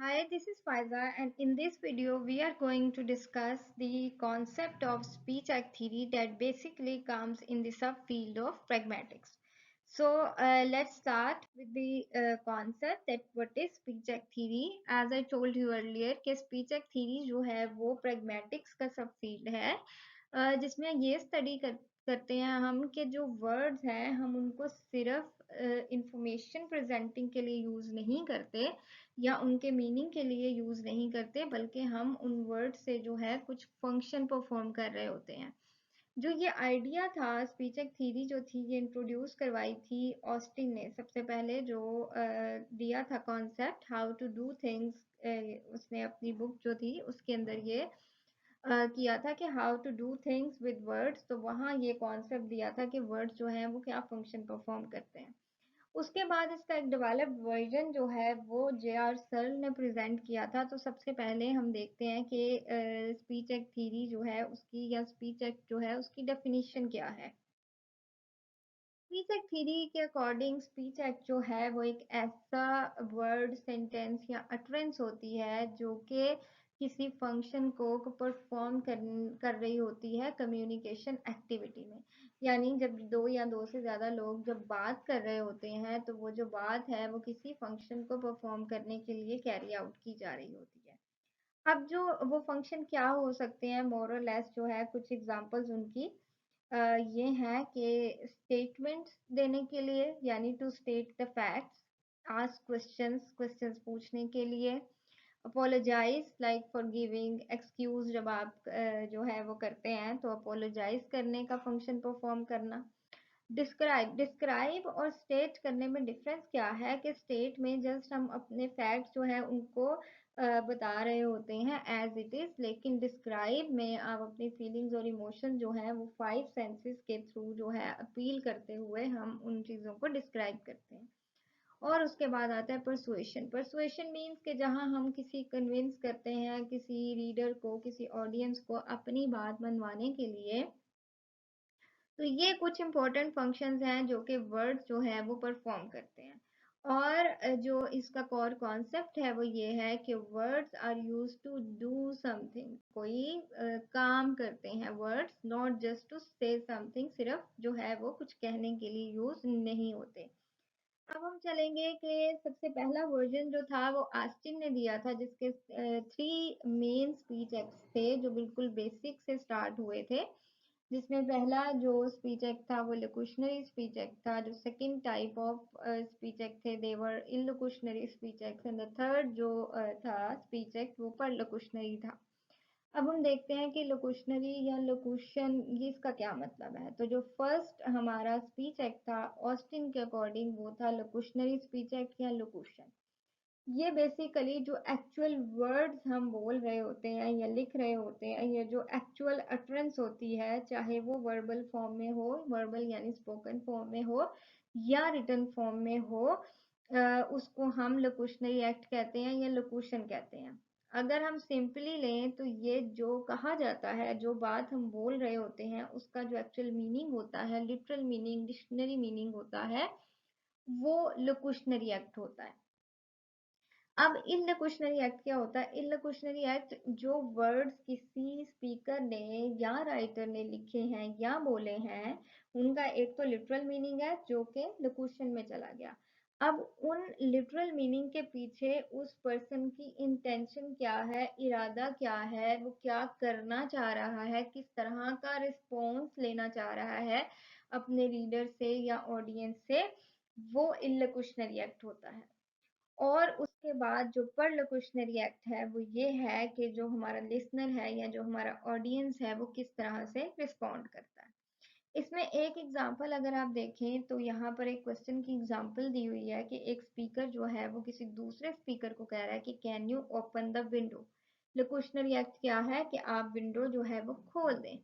Hi, this is Faiza, and in this video, we are going to discuss the concept of speech act theory that basically comes in the subfield of pragmatics. Let's start with the concept that what is speech act theory. As I told you earlier, कि speech act theory जो है वो pragmatics का subfield है, जिसमें ये study करते हैं हम कि जो वर्ड्स हैं हम उनको सिर्फ इंफॉर्मेशन प्रेजेंटिंग के लिए यूज़ नहीं करते या उनके मीनिंग के लिए यूज़ नहीं करते, बल्कि हम उन वर्ड से जो है कुछ फंक्शन परफॉर्म कर रहे होते हैं। जो ये आइडिया था, स्पीच एक थ्योरी जो थी, ये इंट्रोड्यूस करवाई थी ऑस्टिन ने सबसे पहले, जो दिया था concept how to do things. उसने अपनी बुक जो थी उसके अंदर ये किया था कि how to do things with words. तो वहाँ ये कॉन्सेप्ट दिया था कि वर्ड्स जो हैं वो क्या फंक्शन परफॉर्म करते हैं। उसके बाद इसका एक डेवलप्ड वर्जन जो है वो जे.आर. सर्ल ने प्रेजेंट किया था। तो सबसे पहले हम देखते हैं कि स्पीच एक्ट थ्योरी जो है उसकी, या स्पीच एक्ट जो है उसकी डेफिनेशन क्या है। स्पीच एक्ट थ्योरी के अकॉर्डिंग स्पीच एक्ट जो है वो एक ऐसा वर्ड, सेंटेंस या अटरेंस होती है जो कि किसी फंक्शन को परफॉर्म कर रही होती है कम्युनिकेशन एक्टिविटी में। यानी जब दो या दो से ज़्यादा लोग जब बात कर रहे होते हैं तो वो जो बात है वो किसी फंक्शन को परफॉर्म करने के लिए कैरी आउट की जा रही होती है। अब जो वो फंक्शन क्या हो सकते हैं, मोर और लेस जो है कुछ एग्जांपल्स उनकी ये हैं कि स्टेटमेंट्स देने के लिए, यानी to state the facts, ask questions, questions पूछने के लिए, apologise like for giving excuse, जब आप जो है वो करते हैं तो अपोलोजाइज करने का फंक्शन परफॉर्म करना। डिस्क्राइब, डिस्क्राइब और स्टेट करने में डिफरेंस क्या है कि स्टेट में जस्ट हम अपने फैक्ट्स जो है उनको बता रहे होते हैं एज इट इज, लेकिन डिस्क्राइब में आप अपनी फीलिंग्स और इमोशन जो है वो फाइव सेंसेस के थ्रू जो है अपील करते हुए हम उन चीज़ों को डिस्क्राइब करते हैं। और उसके बाद आता है परसुएशन। परसुएशन मीन्स कि जहाँ हम किसी कन्विंस करते हैं किसी रीडर को, किसी ऑडियंस को अपनी बात मनवाने के लिए। तो ये कुछ इंपॉर्टेंट फंक्शंस हैं जो कि वर्ड्स जो है वो परफॉर्म करते हैं। और जो इसका कोर कॉन्सेप्ट है वो ये है कि words are use to do something, कोई काम करते हैं words, not just to say something, सिर्फ जो है वो कुछ कहने के लिए यूज नहीं होते। अब हम चलेंगे कि सबसे पहला वर्जन जो था वो आस्टिन ने दिया था, जिसके थ्री मेन स्पीच एक्ट्स थे जो बिल्कुल बेसिक से स्टार्ट हुए थे। जिसमें पहला जो स्पीच एक्ट था वो लोकुशनरी स्पीच एक्ट था। जो second type of speech act थे they were illocutionary speech act, and the third जो था स्पीच एक्ट वो पर लोकुशनरी था। अब हम देखते हैं कि लोकुशनरी या लोकुशन ये इसका क्या मतलब है। तो जो फर्स्ट हमारा स्पीच एक्ट था ऑस्टिन के अकॉर्डिंग वो था लोकुशनरी स्पीच एक्ट या लोकुशन। ये बेसिकली जो एक्चुअल वर्ड्स हम बोल रहे होते हैं या लिख रहे होते हैं, या जो एक्चुअल अटरेंस होती है, चाहे वो वर्बल फॉर्म में हो, वर्बल यानी स्पोकन फॉर्म में हो या रिटन फॉर्म में हो, उसको हम लोकुशनरी एक्ट कहते हैं या लोकुशन कहते हैं। अगर हम सिंपली लें तो ये जो कहा जाता है, जो बात हम बोल रहे होते हैं, उसका जो एक्चुअल मीनिंग होता है, लिटरल मीनिंग, डिक्शनरी मीनिंग होता है, वो लोकुशनरी एक्ट होता है। अब इलोकुशनरी एक्ट क्या होता है? इलोकुशनरी एक्ट जो वर्ड्स किसी स्पीकर ने या राइटर ने लिखे हैं या बोले हैं, उनका एक तो लिटरल मीनिंग है जो कि लोकुशन में चला गया। अब उन लिटरल मीनिंग के पीछे उस पर्सन की इंटेंशन क्या है, इरादा क्या है, वो क्या करना चाह रहा है, किस तरह का रिस्पॉन्स लेना चाह रहा है अपने रीडर से या ऑडियंस से, वो इलोकुशनरी एक्ट होता है। और उसके बाद जो परलोकुशनरी एक्ट है वो ये है कि जो हमारा लिसनर है या जो हमारा ऑडियंस है वो किस तरह से रिस्पॉन्ड करता है। इसमें एक एग्जांपल अगर आप देखें तो यहाँ पर एक क्वेश्चन की एग्जांपल दी हुई है कि एक स्पीकर जो है वो किसी दूसरे स्पीकर को कह रहा है कि can you open the window. Locutionary act क्या है कि आप विंडो जो है वो खोल दें।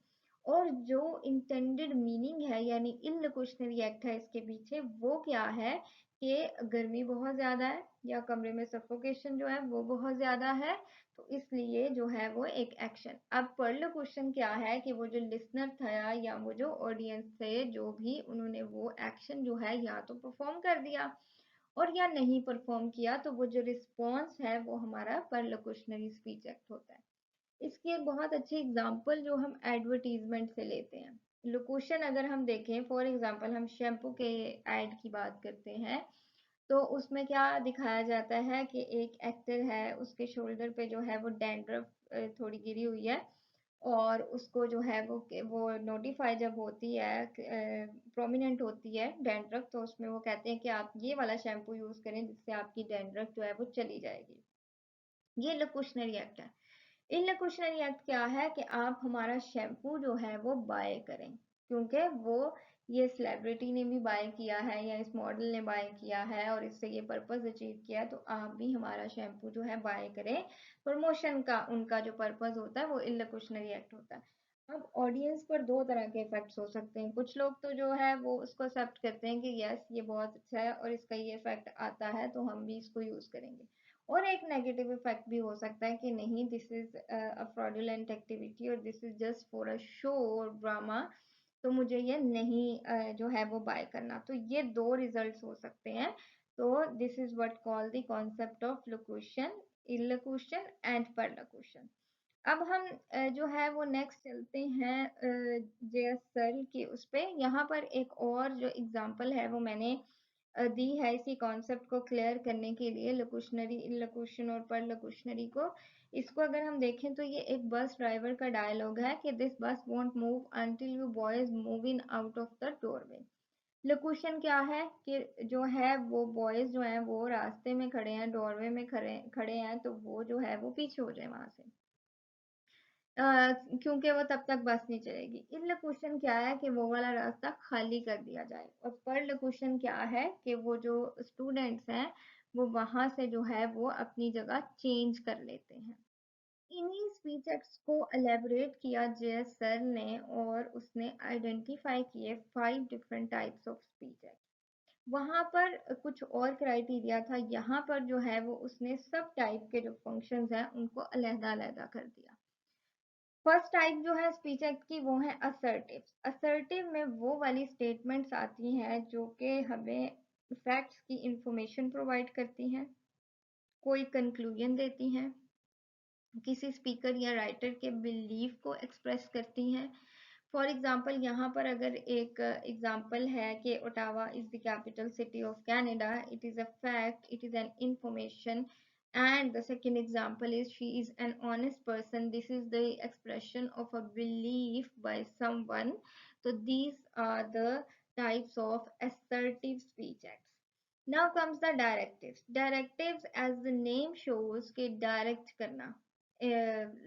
और जो इंटेंडेड मीनिंग है यानी इन लोकुशनरी एक्ट है इसके पीछे, वो क्या है कि गर्मी बहुत ज़्यादा है या कमरे में सफोकेशन जो है वो बहुत ज़्यादा है, तो इसलिए जो है वो एक एक्शन। अब पहला क्वेश्चन क्या है कि वो जो लिसनर था या वो जो ऑडियंस थे, जो भी उन्होंने वो एक्शन जो है या तो परफॉर्म कर दिया, और या नहीं परफॉर्म किया तो वो जो रिस्पॉन्स है वो हमारा परलोकुशनरी स्पीच एक्ट होता है। इसकी एक बहुत अच्छी एग्जांपल जो हम एडवर्टीजमेंट से लेते हैं, लोकेशन अगर हम देखें, फॉर एग्जांपल हम शैम्पू के ऐड की बात करते हैं, तो उसमें क्या दिखाया जाता है कि एक एक्टर है, उसके शोल्डर पे जो है वो डैंड्रफ थोड़ी गिरी हुई है, और उसको जो है वो नोटिफाई जब होती है, प्रोमिनेंट होती है डैंड्रफ, तो उसमें वो कहते हैं कि आप ये वाला शैम्पू यूज करें जिससे आपकी डैंड्रफ जो है वो चली जाएगी। ये लोकेशनरी एक्ट है। इलक्यूशनरी एक्ट क्या है कि आप हमारा शैम्पू जो है वो बाय करें, क्योंकि वो ये सेलिब्रिटी ने भी बाय किया है या इस मॉडल ने बाय किया है और इससे ये पर्पस अचीव किया है, तो आप भी हमारा शैम्पू जो है बाय करें। प्रमोशन का उनका जो पर्पस होता है वो इलक्यूशनरी एक्ट होता है। अब ऑडियंस पर दो तरह के इफेक्ट्स हो सकते हैं। कुछ लोग तो जो है वो उसको एक्सेप्ट करते हैं कि यस ये बहुत अच्छा है और इसका ये इफेक्ट आता है तो हम भी इसको यूज करेंगे। और एक नेगेटिव इफेक्ट भी हो सकता है कि नहीं, this is a fraudulent activity और this is just for a show और ड्रामा, तो मुझे ये नहीं जो है वो बाय करना। तो ये दो रिजल्ट्स हो सकते हैं। तो this is what call the concept of locution, illocution and perlocution. अब हम जो है वो नेक्स्ट चलते हैं जेएस सर की उस पे। यहाँ पर एक और जो एग्जांपल है वो मैंने दी है इसी कॉन्सेप्ट को क्लियर करने के लिए, लोकुशनरी, इलोक्यूशन और परलोकुशनरी को। इसको अगर हम देखें तो ये एक बस ड्राइवर का डायलॉग है कि दिस बस won't move until you boys move in out of the doorway. Location क्या है कि जो है वो बॉयज जो हैं वो रास्ते में खड़े हैं, डोरवे में खड़े खड़े हैं, तो वो जो है वो पीछे हो जाए वहां से, क्योंकि वो तब तक बस नहीं चलेगी। इल्लोकुशन क्या है कि वो वाला रास्ता खाली कर दिया जाए। और परलोकुशन क्या है कि वो जो स्टूडेंट्स हैं वो वहां से जो है वो अपनी जगह चेंज कर लेते हैं। इन्हीं स्पीच एक्ट्स को एलेबोरेट किया जेएस सर ने और उसने आइडेंटिफाई किए 5 different types of speech act. वहां पर कुछ और क्राइटेरिया था, यहाँ पर जो है वो उसने सब टाइप के जो फंक्शंस हैं उनको अलहदा-अलहदा कर दिया। फर्स्ट टाइप जो है स्पीच एक्ट की वो है असर्टिव। असर्टिव में वो वाली स्टेटमेंट्स आती हैं जो कि हमें फैक्ट्स की इंफॉर्मेशन प्रोवाइड करती हैं, कोई कंक्लूजन देती हैं, किसी स्पीकर या राइटर के बिलीफ को एक्सप्रेस करती हैं। फॉर एग्जाम्पल यहाँ पर अगर एक एग्जाम्पल है कि Ottawa is the capital city of Canada, it is a fact, it is an information, and the second example is she is an honest person, this is the expression of a belief by someone. So these are the types of assertive speech acts. Now comes the directives. Directives as the name shows कि direct करना,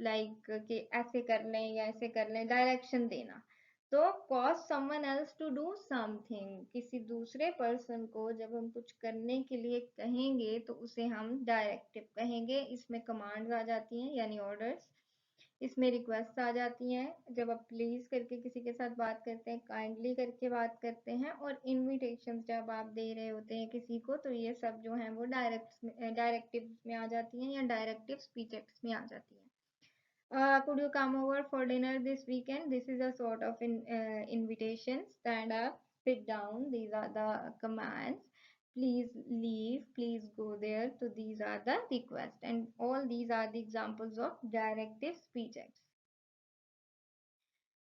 like कि ऐसे कर लें या ऐसे कर लें, डायरेक्शन देना। तो cause someone else to do something, किसी दूसरे पर्सन को जब हम कुछ करने के लिए कहेंगे तो उसे हम डायरेक्टिव कहेंगे। इसमें कमांड्स आ जाती हैं यानी ऑर्डर्स, इसमें रिक्वेस्ट आ जाती हैं जब आप प्लीज करके किसी के साथ बात करते हैं, काइंडली करके बात करते हैं, और इनविटेशन जब आप दे रहे होते हैं किसी को, तो ये सब जो हैं वो डायरेक्टिव में आ जाती हैं या डायरेक्टिव स्पीच एक्ट्स में आ जाती हैं। Could you come over for dinner this weekend? This is a sort of invitation. Stand up, sit down. These are the commands. Please leave. Please go there. So these are the requests, and all these are the examples of directive speech acts.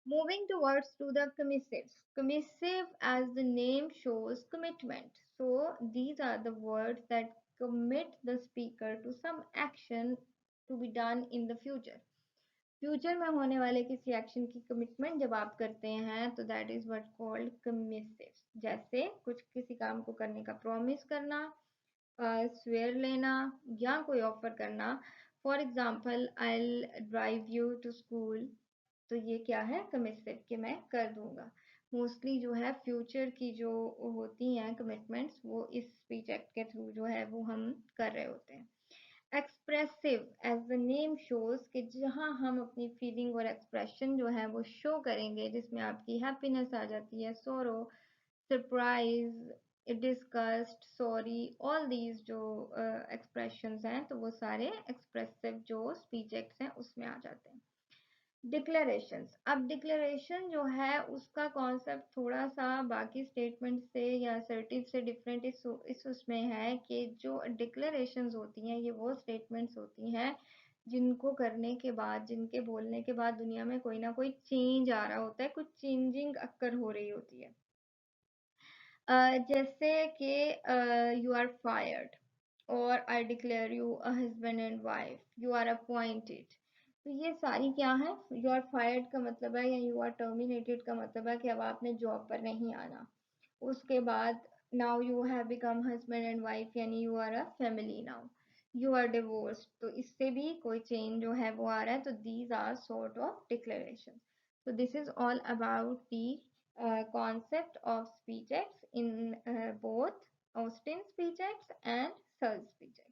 Moving towards to the commissives. Commissive, as the name shows, commitment. So these are the words that commit the speaker to some action to be done in the future. Future में होने वाले किसी action की commitment जब आप करते हैं तो दैट इज व्हाट कॉल्ड कमिसिव। जैसे कुछ किसी काम को करने का प्रॉमिस करना, स्वेयर लेना, या कोई ऑफर करना। For example I drive you to school, तो ये क्या है, कमिसिव, कि मैं कर दूंगा। मोस्टली जो है फ्यूचर की जो होती हैं कमिटमेंट्स वो इस स्पीच एक्ट के थ्रू जो है वो हम कर रहे होते हैं। Expressive, as the name shows, कि जहाँ हम अपनी फीलिंग और एक्सप्रेशन जो है वो शो करेंगे, जिसमें आपकी हैप्पीनेस आ जाती है, सोरो, surprise, disgust, sorry, all these जो एक्सप्रेशंस हैं तो वो सारे एक्सप्रेसिव जो स्पीच एक्ट्स हैं उसमें आ जाते हैं। डिक्लेरेशंस। अब डिक्लेरेशन जो है उसका कॉन्सेप्ट थोड़ा सा बाकी स्टेटमेंट से या असर्टिव से डिफरेंट इस उसमें है कि जो डिक्लेरेशंस होती हैं ये वो स्टेटमेंट्स होती हैं जिनको करने के बाद, जिनके बोलने के बाद दुनिया में कोई ना कोई चेंज आ रहा होता है, कुछ चेंजिंग अक्कर हो रही होती है। जैसे कि यू आर फायर्ड और I declare you a husband and wife, you are appointed. तो ये सारी क्या है? यू आर फायर्ड का मतलब है या यू आर टर्मिनेटेड का मतलब है कि अब आपने जॉब पर नहीं आना। उसके बाद now you have become husband and wife, यानी you are a family now. You are divorced, तो इससे भी कोई चेंज जो है वो आ रहा है। तो these are sort of declaration. So this is all about the concept of speech acts in both Austin speech acts and Searle speech acts.